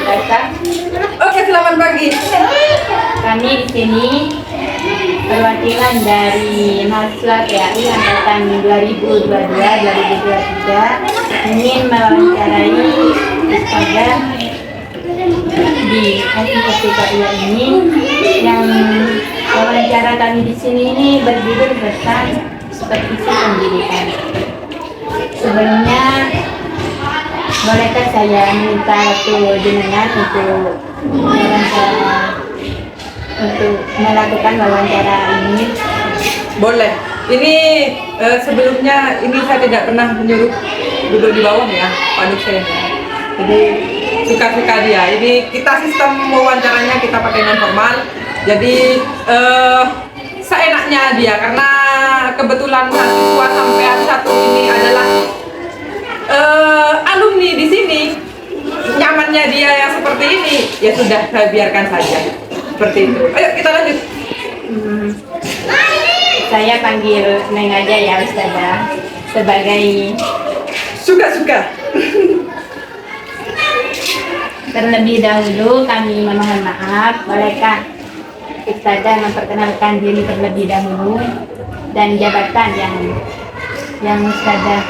Madrasah. Oke, selamat pagi. Kami di sini perwakilan dari mahasiswa PAI angkatan 2022-2023 ingin mewawancarai Ustazah di SMPTKIA ini. Yang wawancara kami di sini ini berjudul tentang supervisi pendidikan. Sebelumnya, bolehkah saya minta waktu jenengan untuk melakukan wawancara ini? Boleh. Ini sebelumnya ini saya tidak pernah menyuruh duduk di bawah ya, Pak dosen. Jadi suka-suka dia. Ini kita sistem wawancaranya kita pakai non formal. Jadi seenaknya dia, karena kebetulan mahasiswa sampai satu ini adalah alumni di sini. Nyamannya dia yang seperti ini, ya sudah saya biarkan saja seperti itu. Ayo kita lanjut. Saya panggil Neng aja ya Ustazah, sebagai Suka-suka. terlebih dahulu kami memohon maaf. Bolehkah Ustazah memperkenalkan diri terlebih dahulu dan jabatan yang Ustazah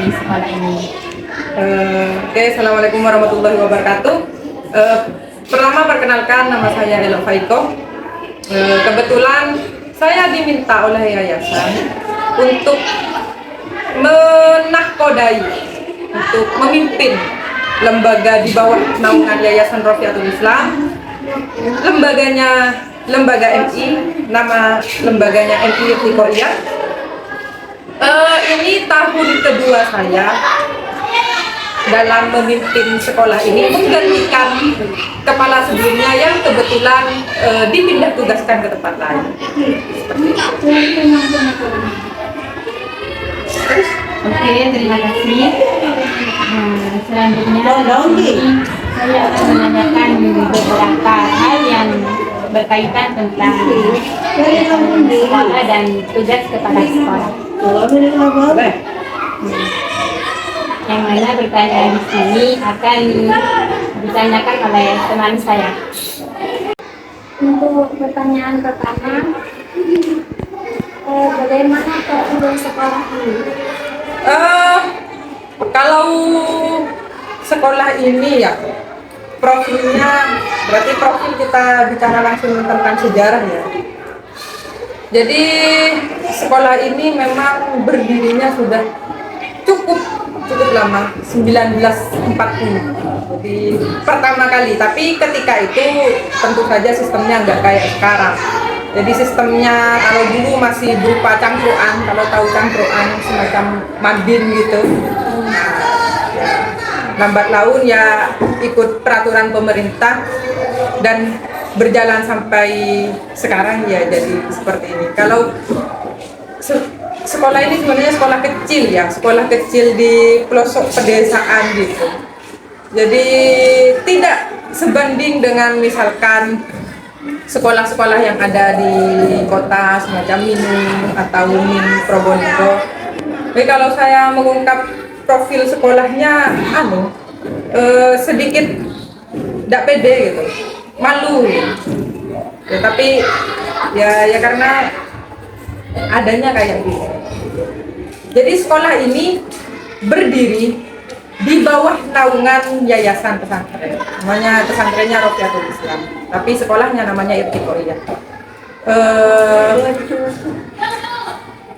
di sekolah ini? Oke, assalamualaikum warahmatullahi wabarakatuh. Pertama perkenalkan, nama saya Elo Faiko. Kebetulan saya diminta oleh yayasan untuk menahkodai, untuk memimpin lembaga di bawah naungan Yayasan Rofiatul Islam. Lembaga MI, nama lembaganya MI Irtiqoiyah. Ini tahun kedua saya dalam memimpin sekolah ini, menggantikan kepala sebelumnya yang kebetulan dipindah tugaskan ke tempat lain. Oke, terima kasih. Selanjutnya saya akan menanyakan beberapa hal yang berkaitan tentang sekolah dan tugas kepala sekolah. Yang mana pertanyaan di sini akan ditanyakan oleh teman saya. Untuk pertanyaan pertama, bagaimana profil sekolah ini? Kalau sekolah ini ya, profilnya berarti profil kita bicara langsung tentang sejarah ya. Jadi sekolah ini memang berdirinya sudah cukup lama, 1940. Jadi pertama kali, tapi ketika itu tentu saja sistemnya nggak kayak sekarang. Jadi sistemnya kalau dulu masih berupa cangkruan, kalau tahu cangkruan semacam madin gitu. Lambat laun ya ikut peraturan pemerintah dan berjalan sampai sekarang ya jadi seperti ini. Kalau sekolah ini sebenarnya sekolah kecil ya, sekolah kecil di pelosok pedesaan gitu. Jadi tidak sebanding dengan misalkan sekolah-sekolah yang ada di kota semacam Minu atau Min Probolinggo. Jadi kalau saya mengungkap profil sekolahnya, sedikit tidak pede gitu, malu. Ya, tapi ya karena adanya kayak gitu. Jadi sekolah ini berdiri di bawah naungan yayasan pesantren, namanya pesantrennya Rofiatul Islam, tapi sekolahnya namanya Irtiqoiyah.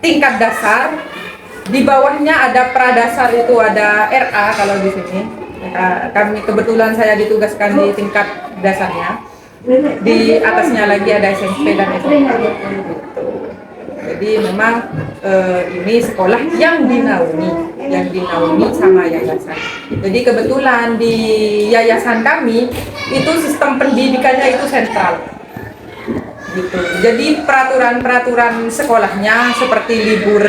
Tingkat dasar, di bawahnya ada pradasar, itu ada RA kalau di sini. Kami kebetulan saya ditugaskan di tingkat dasarnya. Di atasnya lagi ada SMP dan SMA. Jadi memang ini sekolah yang dinaungi sama yayasan. Jadi kebetulan di yayasan kami itu sistem pendidikannya itu sentral. Gitu. Jadi peraturan sekolahnya seperti libur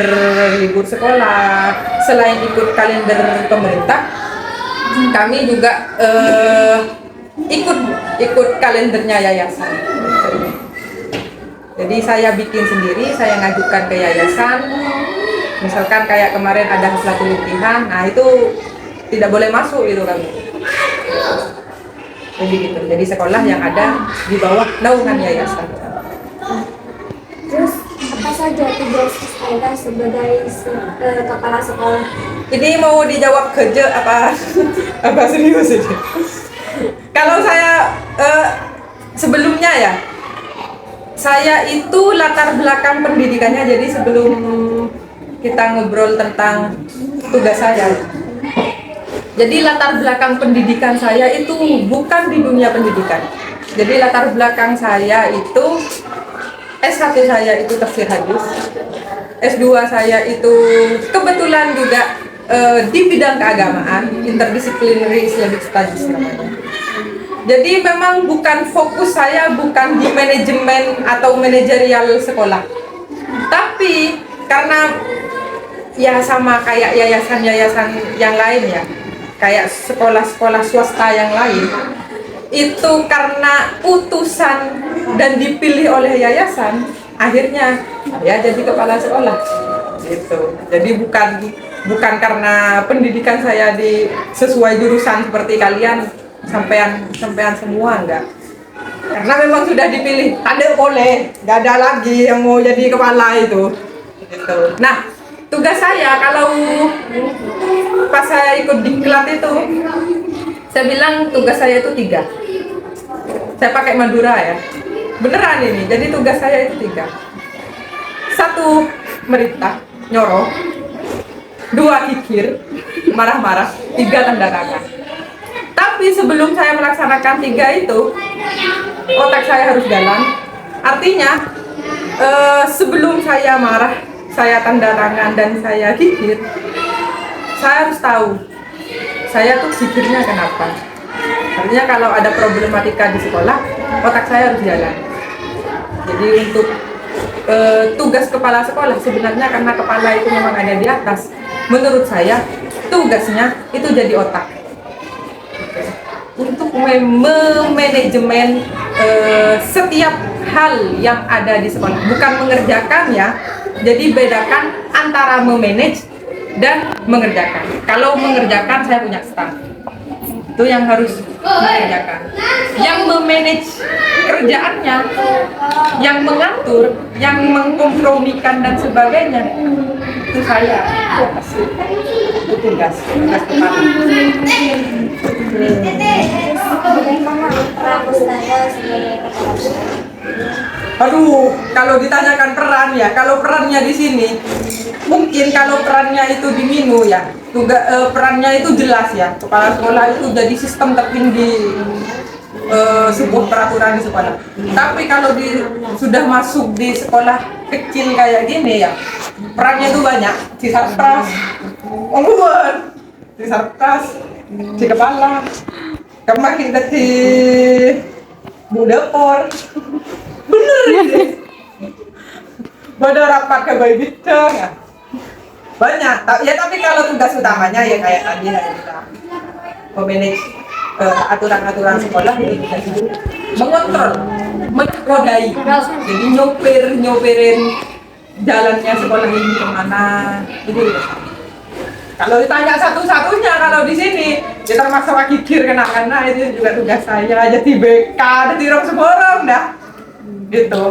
sekolah, selain ikut kalender pemerintah, kami juga ikut kalendernya yayasan. Jadi saya bikin sendiri, saya ngajukan ke yayasan. Misalkan kayak kemarin ada haslatul imtihan, nah itu tidak boleh masuk itu kami. Jadi gitu. Jadi sekolah yang ada di bawah naungan yayasan. Terus apa saja tugas Anda sebagai kepala sekolah? Ini mau dijawab kerja apa apa serius ini? Kalau saya sebelumnya ya, saya itu latar belakang pendidikannya. Jadi sebelum kita ngobrol tentang tugas saya, jadi latar belakang pendidikan saya itu bukan di dunia pendidikan. Jadi latar belakang saya itu S1 saya itu tafsir hadis, S2 saya itu kebetulan juga di bidang keagamaan, interdisciplinary Islamic Studies namanya. Jadi memang bukan fokus saya bukan di manajemen atau manajerial sekolah. Tapi karena ya sama kayak yayasan-yayasan yang lain ya, kayak sekolah-sekolah swasta yang lain, itu karena utusan dan dipilih oleh yayasan, akhirnya ya jadi kepala sekolah gitu. Jadi bukan karena pendidikan saya di sesuai jurusan seperti kalian sampean semua, enggak. Karena memang sudah dipilih, ada boleh, nggak ada lagi yang mau jadi kepala itu gitu. Nah, tugas saya kalau pas saya ikut diklat itu, saya bilang tugas saya itu 3. Saya pakai Madura ya, beneran ini. Jadi tugas saya itu 3. 1 merintah, nyoroh. 2 kikir, marah-marah. 3 tanda tangan. Tapi sebelum saya melaksanakan 3 itu, otak saya harus jalan. Artinya sebelum saya marah, saya tanda tangan dan saya kikir, saya harus tahu saya tuh kikirnya kenapa. Artinya kalau ada problematika di sekolah, otak saya harus jalan. Jadi untuk tugas kepala sekolah sebenarnya karena kepala itu memang ada di atas, menurut saya tugasnya itu jadi otak untuk memanajemen setiap hal yang ada di sekolah, bukan mengerjakan ya. Jadi bedakan antara memanage dan mengerjakan. Kalau mengerjakan saya punya staff, itu yang harus mengerjakan. Yang memanage kerjaannya, yang mengatur, yang mengkompromikan dan sebagainya, itu saya. Itu tugas kepala. Bagaimana peran Anda sebagai kepala sekolah? Aduh, kalau ditanyakan peran ya, kalau perannya di sini, mungkin kalau perannya itu di Minu ya, perannya itu jelas ya. Kepala sekolah itu jadi sistem tertinggi sebuah peraturan di sekolah. Tapi kalau sudah masuk di sekolah kecil kayak gini ya, perannya itu banyak. Si satpas, si satpas, si kepala, kemarin si bu dapur. Bener ini. Pada rapat ke bayi bidang ya. Banyak. Ya tapi kalau tugas utamanya ya kayak tadi kita memanage aturan-aturan sekolah itu tugas itu mengontrol, menrodai. Jadi nyopirin jalannya sekolah ini kemana itu. Kalau ditanya satu-satunya kalau di sini ya termasuk kikir kena itu juga tugas saya. Jadi BK, jadi seborong dah. Gitu.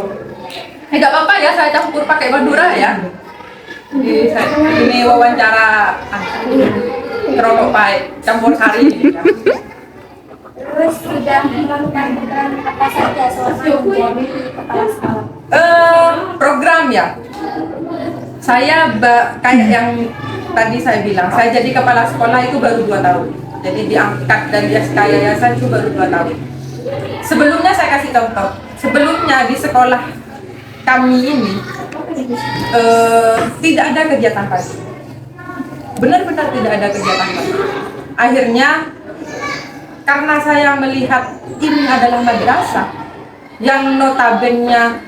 Nggak apa-apa ya, saya campur pakai Madura ya. Ini wawancara kerokok baik, campur sari. Ya. Terus sudah melakukan program apa saja selama menjadi kepala sekolah? Program ya. Saya kayak yang tadi saya bilang, saya jadi kepala sekolah itu baru 2 tahun. Jadi diangkat dan di SK Yayasan itu baru 2 tahun. Sebelumnya saya kasih contoh. Sebelumnya di sekolah kami ini tidak ada kegiatan pagi. Benar-benar tidak ada kegiatan pagi. Akhirnya karena saya melihat ini adalah madrasah yang notabene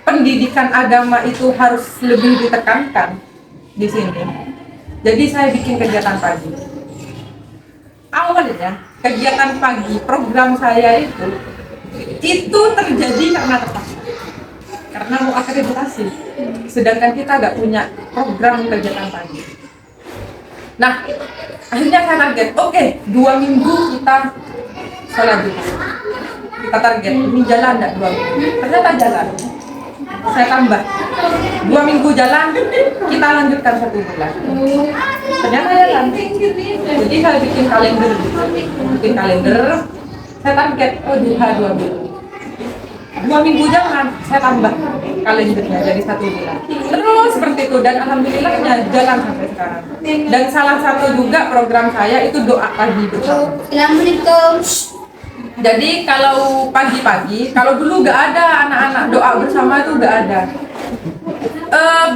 pendidikan agama itu harus lebih ditekankan di sini. Jadi saya bikin kegiatan pagi. Awalnya kegiatan pagi program saya itu terjadi karena terpaksa, karena mau akreditasi, sedangkan kita nggak punya program kegiatan pagi. Nah, akhirnya saya target, oke, 2 minggu kita sholat Jumat. Kita target, ini jalan enggak 2 minggu? Ternyata jalan. Saya tambah 2 minggu jalan, kita lanjutkan 1 bulan. Ternyata jalan. Jadi saya bikin kalender, saya target, oh duha 2 minggu. 2 minggu jalan, saya tambah kalendernya jadi 1 bulan. Terus seperti itu, dan alhamdulillahnya jalan sampai sekarang. Dan salah satu juga program saya itu doa pagi bersama. Assalamualaikum. Jadi kalau pagi-pagi, kalau dulu gak ada anak-anak doa bersama itu gak ada.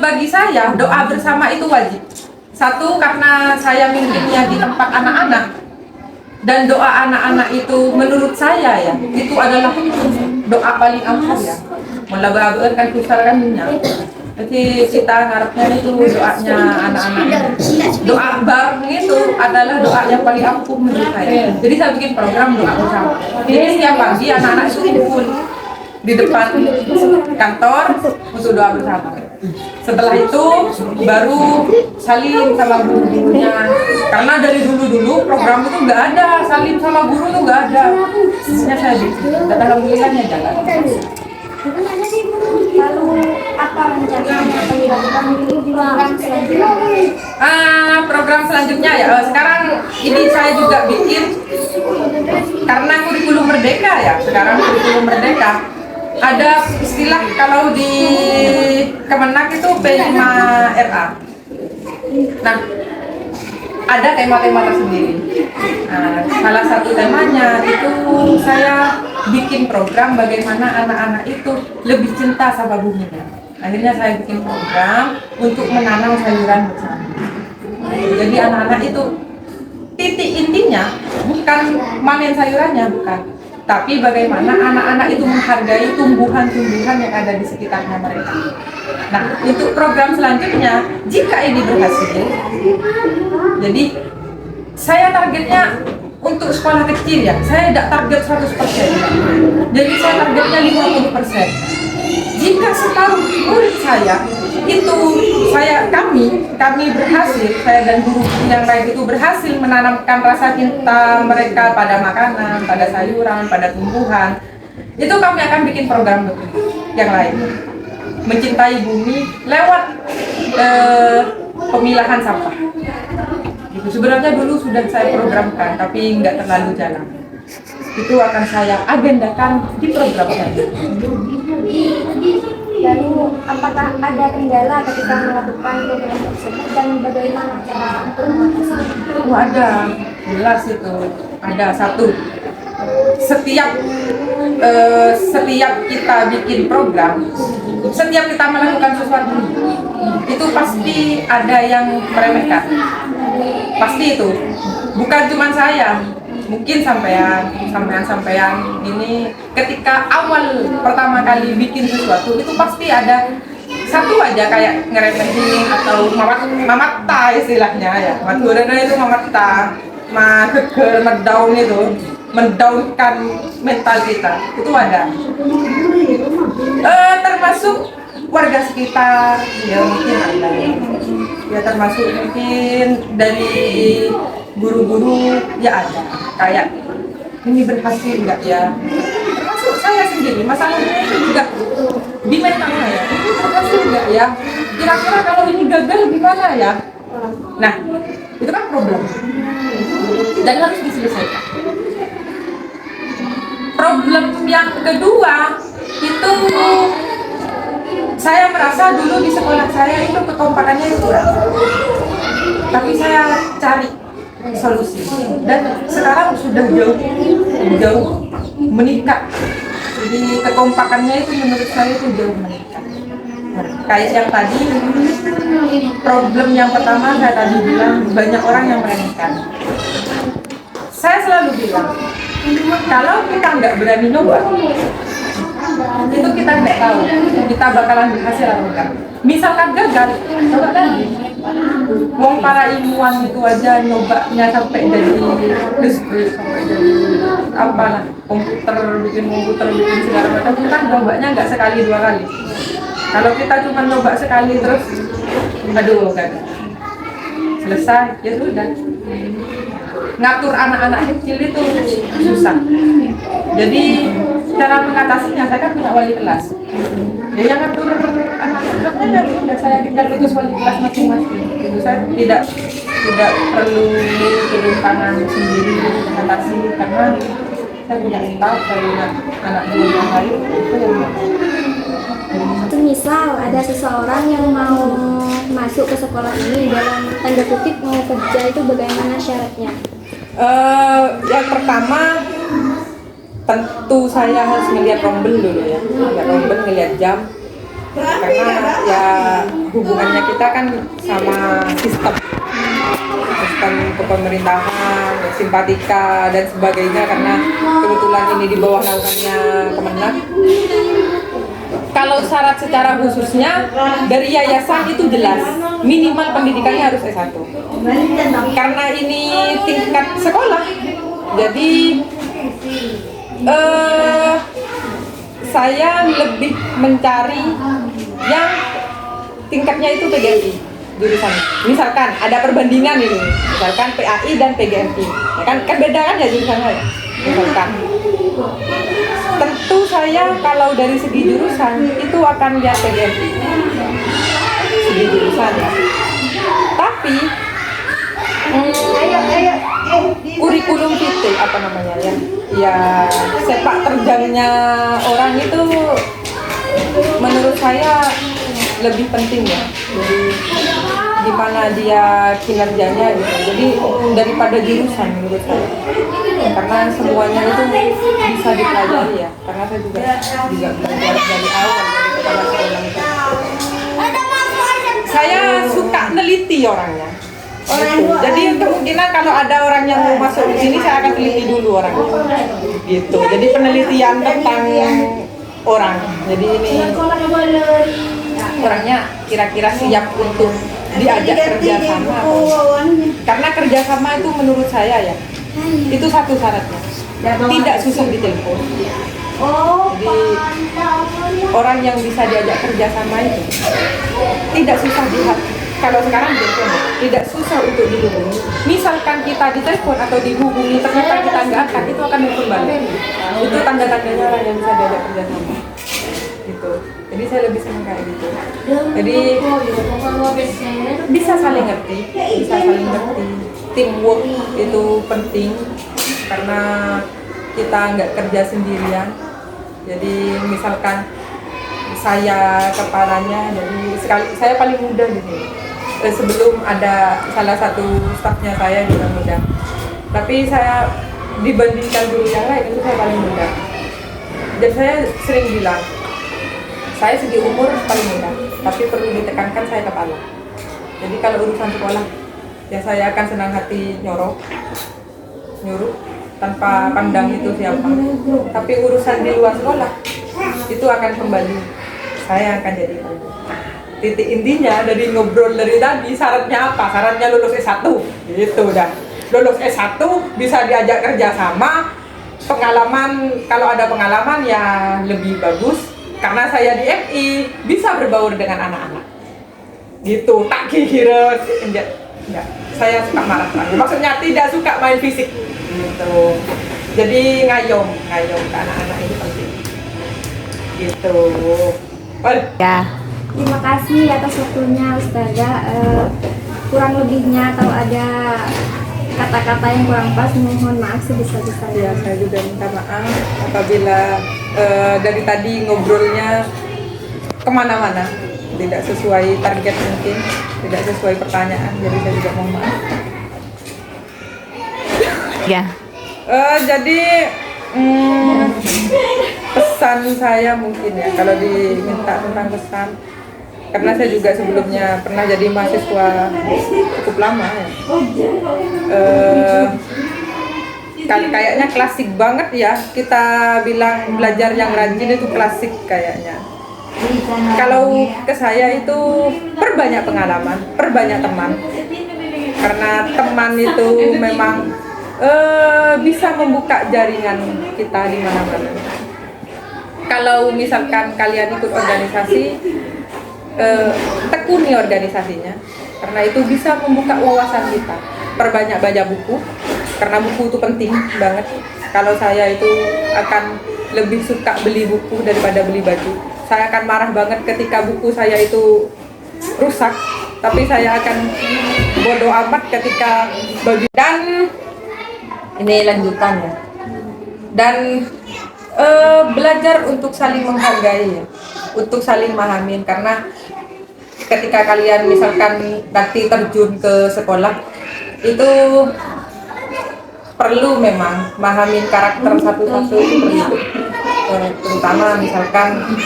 Bagi saya doa bersama itu wajib. Satu, karena saya mimpinnya di tempat anak-anak, dan doa anak-anak itu menurut saya ya itu adalah doa paling ampuh ya. Mula bahagia kan kusar kan minyak. Jadi kita ngarepnya itu doanya anak-anak. Doa bareng itu adalah doa yang paling ampuh menurut saya. Jadi saya bikin program doa bersama. Jadi setiap pagi anak-anak itu kumpul di depan kantor untuk doa bersama. Setelah itu baru salim sama guru-gurunya. Karena dari dulu-dulu program itu nggak ada, salim sama guru tuh nggak ada. Hanya saya bikin. Dan alhamdulillahnya jalan. Lalu apa rencananya akan dilakukan di program selanjutnya? Program selanjutnya ya sekarang ini saya juga bikin karena kurikulum merdeka ya. Sekarang kurikulum merdeka ada istilah kalau di Kemenak itu P5RA. Nah, ada tema-tema tersendiri. Salah satu temanya itu saya bikin program bagaimana anak-anak itu lebih cinta sama buminya. Akhirnya saya bikin program untuk menanam sayuran bersama. Jadi anak-anak itu titik intinya bukan manen sayurannya, bukan. Tapi bagaimana anak-anak itu menghargai tumbuhan-tumbuhan yang ada di sekitarnya mereka. Nah, untuk program selanjutnya, jika ini berhasil, jadi saya targetnya untuk sekolah kecil ya, saya tidak target 100%. Jadi saya targetnya 50%. Jika separuh murid saya itu kami berhasil, saya dan guru yang lain itu berhasil menanamkan rasa cinta mereka pada makanan, pada sayuran, pada tumbuhan, itu kami akan bikin program yang lain, mencintai bumi lewat pemilahan sampah. Itu sebenarnya dulu sudah saya programkan, tapi nggak terlalu jalan. Itu akan saya agendakan di program saya. Lalu apakah ada kendala ketika melakukan program tersebut dan bagaimana cara untuk mengatasinya? Oh, ada, jelas itu. Ada satu. Setiap kita bikin program, setiap kita melakukan sesuatu, itu pasti ada yang meremehkan. Pasti itu. Bukan cuma saya. Mungkin sampean ini ketika awal pertama kali bikin sesuatu itu pasti ada satu aja kayak ngeremehin atau mamata istilahnya ya. Maturana itu mamata, keger, mendown itu, mendownkan mental kita. Itu ada. Termasuk warga sekitar ya mungkin ada. Ya termasuk mungkin dari guru-guru ya ada. Kayak ini berhasil enggak ya, termasuk saya sendiri masalahnya itu juga di mental saya, ini berhasil enggak ya, kira-kira kalau ini gagal gimana ya. Nah itu kan problem dan harus diselesaikan. Problem yang kedua itu saya merasa dulu di sekolah saya itu kekompakannya kurang, tapi saya cari solusi dan sekarang sudah jauh meningkat. Jadi kekompakannya itu menurut saya itu jauh meningkat. Kayak yang tadi problem yang pertama saya tadi bilang banyak orang yang meremehkan. Saya selalu bilang kalau kita nggak berani nyoba itu kita nggak tahu kita bakalan berhasil atau enggak. Misalkan gagal, coba lagi. Wong para ilmuwan itu aja nyobanya sampai jadi listrik, sampai jadi apalah bikin komputer bikin segala macam. Kita nyobanya nggak sekali dua kali. Kalau kita cuma nyoba sekali terus, aduh gagal. selesai ya sudah. Ngatur anak-anak kecil itu susah. Jadi cara mengatasinya, saya kan punya wali kelas. Ya yang ngatur anak-anaknya sudah, saya tinggal utus wali kelas masing-masing. Itu saya tidak perlu turun tangan sendiri mengatasi, karena saya punya staff, saya punya anak buah yang lain itu yang Misal ada seseorang yang mau masuk ke sekolah ini dalam tanda kutip mau kerja, itu bagaimana syaratnya? Yang pertama tentu saya harus melihat rombel dulu ya, melihat rombel, melihat jam, karena ya hubungannya kita kan sama sistem kepemerintahan, simpatika dan sebagainya, karena kebetulan ini di bawah naungannya Kemenag. Kalau syarat secara khususnya dari yayasan itu jelas, minimal pendidikannya harus S1. Karena ini tingkat sekolah, jadi saya lebih mencari yang tingkatnya itu PGRI jurusan. Misalkan ada perbandingan ini, misalkan PAI dan PGRI, ya kan beda kan ya jurusannya ya. Misalkan, tentu saya kalau dari segi jurusan itu akan lihat PGRI, segi jurusan ya. Tapi kurikulum vitae apa namanya ya, ya sepak terjangnya orang itu menurut saya lebih penting ya. Jadi di mana dia kinerjanya gitu. Jadi daripada jurusan menurut saya. Karena semuanya itu bisa dipelajari ya. Karena saya juga belajar dari awal dari kepala sekolah itu. Saya suka neliti orangnya. Gitu. Jadi kemungkinan kalau ada orang yang mau masuk di sini, saya akan teliti dulu orangnya. Gitu. Jadi penelitian tentang orang. Jadi ini orangnya kira-kira siap untuk diajak kerjasama. Karena kerjasama itu menurut saya ya, itu satu syaratnya. Tidak susah ditelepon. Jadi orang yang bisa diajak kerjasama itu tidak susah dilihat. Kalau sekarang tidak susah untuk dihubungi. Misalkan kita ditelepon atau dihubungi ternyata kita nggak angkat, itu akan telepon balik. Itu tanda-tandanya orang yang bisa diajak kerjasama. Gitu. Jadi saya lebih senang kayak gitu. Jadi bisa saling ngerti, Teamwork itu penting karena kita nggak kerja sendirian. Jadi misalkan saya kepalanya, jadi saya paling muda di sini. Sebelum ada salah satu stafnya saya juga muda. Tapi saya dibandingkan guru yang lain itu saya paling muda. Dan saya sering bilang, saya segi umur paling muda, tapi perlu ditekankan saya kepala. Jadi kalau urusan sekolah, ya saya akan senang hati nyuruh tanpa pandang itu siapa. Tapi urusan di luar sekolah, itu akan kembali. Saya akan jadi titik intinya dari ngobrol dari tadi, syaratnya apa? Syaratnya lulus S1, gitu dah. Lulus S1 bisa diajak kerjasama, pengalaman, kalau ada pengalaman ya lebih bagus. Karena saya di MI bisa berbaur dengan anak-anak, gitu. Tak kira enggak. Saya suka marah. Maksudnya tidak suka main fisik, gitu. Jadi ngayom ke anak-anak itu penting, gitu. Ya. Terima kasih atas waktunya Ustazah. Kurang lebihnya kalau ada kata-kata yang kurang pas, mohon maaf sebesar-besarnya. Ya, saya juga minta maaf apabila dari tadi ngobrolnya kemana-mana, tidak sesuai target mungkin, tidak sesuai pertanyaan, jadi saya juga mohon maaf. Ya. Jadi pesan saya mungkin ya, kalau diminta tentang pesan, karena saya juga sebelumnya pernah jadi mahasiswa cukup lama ya. Kayaknya klasik banget ya, kita bilang belajar yang rajin itu klasik kayaknya. Kalau ke saya itu perbanyak pengalaman, perbanyak teman, karena teman itu memang bisa membuka jaringan kita di mana-mana. Kalau misalkan kalian ikut organisasi, tekuni organisasinya, karena itu bisa membuka wawasan kita. Perbanyak baca buku, karena buku itu penting banget. Kalau saya itu akan lebih suka beli buku daripada beli baju. Saya akan marah banget ketika buku saya itu rusak, tapi saya akan bodoh amat ketika baju. Dan ini lanjutan ya. Dan belajar untuk saling menghargai ya, untuk saling memahami, karena ketika kalian misalkan nanti terjun ke sekolah itu perlu memang memahami karakter satu-satu itu perlu. Terutama misalkan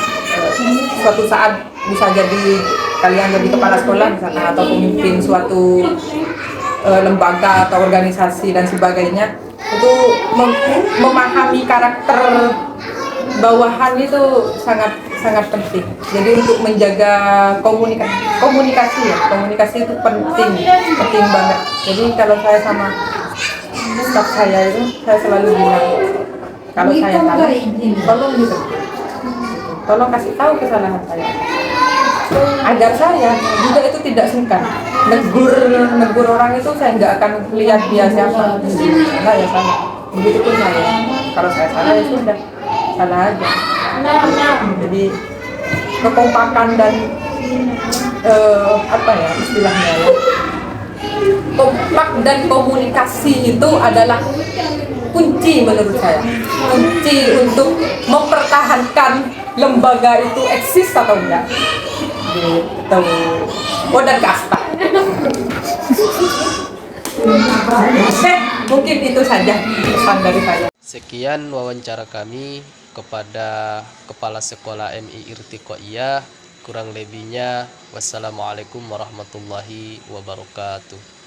suatu saat bisa jadi kalian jadi kepala sekolah misalkan, atau pemimpin suatu lembaga atau organisasi dan sebagainya, itu memahami karakter bawahan itu sangat penting. Jadi untuk menjaga komunikasi itu penting banget. Jadi kalau saya sama staf saya itu, saya selalu bilang kalau saya salah, tolong gitu, tolong kasih tahu kesalahan saya, agar saya juga itu tidak sungkan negur orang itu. Saya nggak akan lihat dia siapa, enggak ya salah. Begitupun saya, kalau saya salah ya sudah salah aja. Jadi kekompakan dan apa ya istilahnya ya, kompak dan komunikasi itu adalah kunci menurut saya, kunci untuk mempertahankan lembaga itu eksis atau enggak gitu. Dan kasta. Mungkin itu saja pesan dari saya. Sekian wawancara kami kepada Kepala Sekolah MI Irtiqaiyah. Kurang lebihnya wassalamualaikum warahmatullahi wabarakatuh.